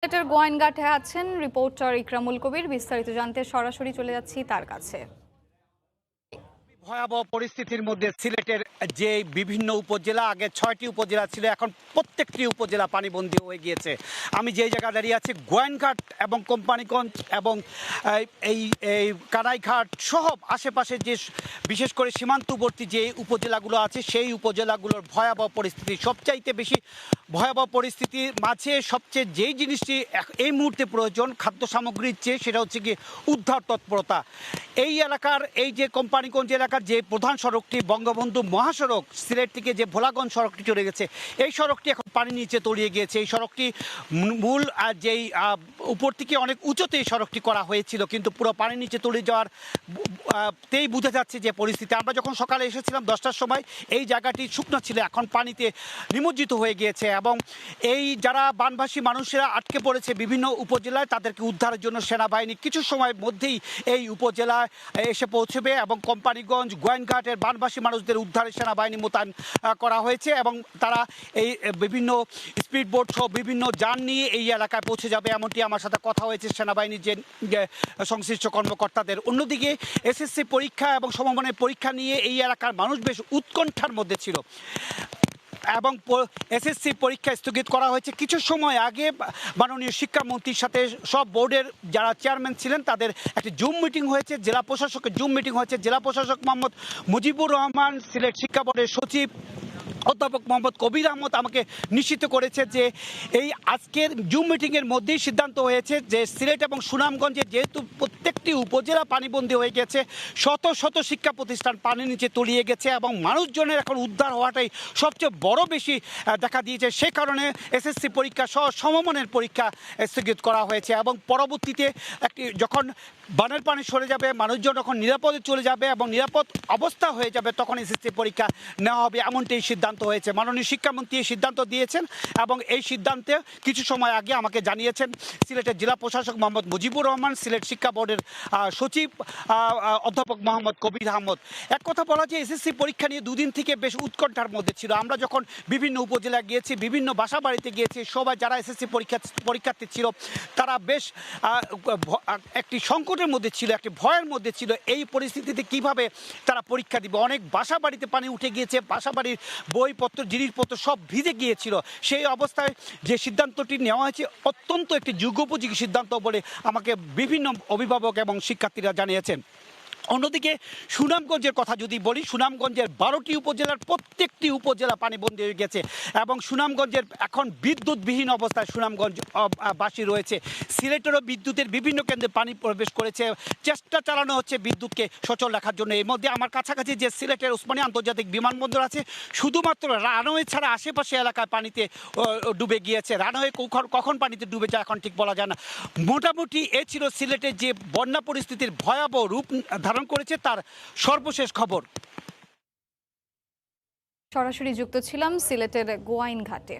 সিলেটের গোয়াইনঘাটে আছেন রিপোর্টার ইকরামুল কবির। বিস্তারিত জানতে সরাসরি চলে যাচ্ছি তার কাছে। ভয়াবহ পরিস্থিতির মধ্যে সিলেটের যে বিভিন্ন উপজেলা, আগে ৬টি উপজেলা ছিল, এখন প্রত্যেকটি উপজেলা পানিবন্দী হয়ে গিয়েছে। আমি যেই জায়গায় দাঁড়িয়ে আছি, গোয়াইনঘাট এবং কোম্পানিগঞ্জ এবং এই এই কানাইঘাট সহ আশেপাশে যে বিশেষ করে সীমান্তবর্তী যে উপজেলাগুলো আছে, সেই উপজেলাগুলোর ভয়াবহ পরিস্থিতি। সবচাইতে বেশি ভয়াবহ পরিস্থিতির মাঝে সবচেয়ে যেই জিনিসটি এই মুহূর্তে প্রয়োজন খাদ্য সামগ্রীর চেয়ে, সেটা হচ্ছে কি উদ্ধার তৎপরতা। এই এলাকার এই যে কোম্পানিগঞ্জ এলাকার যে প্রধান সড়কটি বঙ্গবন্ধু মহাসড়ক, সিলেট থেকে যে ভোলাগঞ্জ সড়কটি চলে গেছে, এই সড়কটি এখন পানির নিচে তলিয়ে গিয়েছে। এই সড়কটি মূল যেই উপর থেকে অনেক উঁচুতে এই সড়কটি করা হয়েছিল, কিন্তু পুরো পানির নিচে তলিয়ে যাওয়ার তেই বোঝা যাচ্ছে যে পরিস্থিতি। আমরা যখন সকালে এসেছিলাম 10টার সময়, এই জায়গাটি শুকনো ছিল, এখন পানিতে নিমজ্জিত হয়ে গিয়েছে। এবং এই যারা বানভাসী মানুষেরা আটকে পড়েছে বিভিন্ন উপজেলায়, তাদেরকে উদ্ধারের জন্য সেনাবাহিনী কিছু সময়ের মধ্যেই এই উপজেলায় এসে পৌঁছবে এবং কোম্পানিগঞ্জ গোয়াইনঘাটের বানভাসী মানুষদের উদ্ধারে সেনাবাহিনী মোতায়েন করা হয়েছে এবং তারা এই বিভিন্ন স্পিড বোট সহ বিভিন্ন যান নিয়ে এই এলাকায় পৌঁছে যাবে, এমনটি আমার সাথে কথা হয়েছে সেনাবাহিনীর যে সংশ্লিষ্ট কর্মকর্তাদের। অন্যদিকে এসএসসি পরীক্ষা এবং সমমানের পরীক্ষা নিয়ে এই এলাকার মানুষ বেশ উৎকণ্ঠার মধ্যে ছিল এবং এসএসসি পরীক্ষা স্থগিত করা হয়েছে। কিছু সময় আগে মাননীয় শিক্ষামন্ত্রীর সাথে সব বোর্ডের যারা চেয়ারম্যান ছিলেন তাদের একটি জুম মিটিং হয়েছে, জেলা প্রশাসকের জুম মিটিং হয়েছে। জেলা প্রশাসক মোহাম্মদ মুজিবুর রহমান, সিলেট শিক্ষা বোর্ডের সচিব অধ্যাপক মোহাম্মদ কবির আহমদ আমাকে নিশ্চিত করেছে যে এই আজকের জুম মিটিংয়ের মধ্যেই সিদ্ধান্ত হয়েছে যে সিলেট এবং সুনামগঞ্জে যেহেতু প্রত্যেকটি উপজেলা পানিবন্দী হয়ে গেছে, শত শত শিক্ষা প্রতিষ্ঠান পানির নিচে তলিয়ে গেছে এবং মানুষজনের এখন উদ্ধার হওয়াটাই সবচেয়ে বড় বেশি দেখা দিয়েছে। সে কারণে এসএসসি পরীক্ষা সহ সমমানের পরীক্ষা স্থগিত করা হয়েছে এবং পরবর্তীতে যখন বানের পানি সরে যাবে, মানুষজন যখন নিরাপদে চলে যাবে এবং নিরাপদ অবস্থা হয়ে যাবে, তখন এসএসসি পরীক্ষা নেওয়া হবে, এমনটি সিদ্ধান্ত হয়েছে। মাননীয় শিক্ষামন্ত্রী এই সিদ্ধান্ত দিয়েছেন এবং এই সিদ্ধান্তে কিছু সময় আগে আমাকে জানিয়েছেন সিলেটের জেলা প্রশাসক মোহাম্মদ মুজিবুর রহমান, সিলেট শিক্ষা বোর্ডের সচিব অধ্যাপক মোহাম্মদ কবির আহমদ। এক কথা বলা যায়, এসএসসি পরীক্ষা নিয়ে দুদিন থেকে বেশ উৎকণ্ঠার মধ্যে ছিল। আমরা যখন বিভিন্ন উপজেলা গিয়েছি, বিভিন্ন বাসা বাড়িতে গিয়েছি, সবাই যারা এসএসসি পরীক্ষার্থী ছিল তারা বেশ একটি সংকটের মধ্যে ছিল, একটি ভয়ের মধ্যে ছিল। এই পরিস্থিতিতে কিভাবে তারা পরীক্ষা দিবে। অনেক বাসা বাড়িতে পানি উঠে গিয়েছে, বাসা বাড়ির বইপত্র জিনিসপত্র সব ভিজে গিয়েছিল। সেই অবস্থায় যে সিদ্ধান্তটি নেওয়া হয়েছে অত্যন্ত একটি যুগোপযোগী সিদ্ধান্ত বলে আমাকে বিভিন্ন অভিভাবক এবং শিক্ষার্থীরা জানিয়েছেন। অন্যদিকে সুনামগঞ্জের কথা যদি বলি, সুনামগঞ্জের 12টি উপজেলার প্রত্যেকটি উপজেলা পানিবন্দী হয়ে গেছে এবং সুনামগঞ্জের এখন বিদ্যুৎবিহীন অবস্থায় সুনামগঞ্জ বাসী রয়েছে। সিলেটেরও বিদ্যুতের বিভিন্ন কেন্দ্রে পানি প্রবেশ করেছে, চেষ্টা চালানো হচ্ছে বিদ্যুৎকে সচল রাখার জন্য। এর মধ্যে আমার কাছাকাছি যে সিলেটের ওসমানী আন্তর্জাতিক বিমানবন্দর আছে, শুধুমাত্র রানওয়ে ছাড়া আশেপাশে এলাকায় পানিতে ডুবে গিয়েছে। রানওয়ে কখন পানিতে ডুবে যায় এখন ঠিক বলা যায় না। মোটামুটি এ ছিল সিলেটের যে বন্যা পরিস্থিতির ভয়াবহ রূপ ধারণ করেছে তার সর্বশেষ খবর। সরাসরি যুক্ত ছিলাম সিলেটের গোয়াইনঘাটে।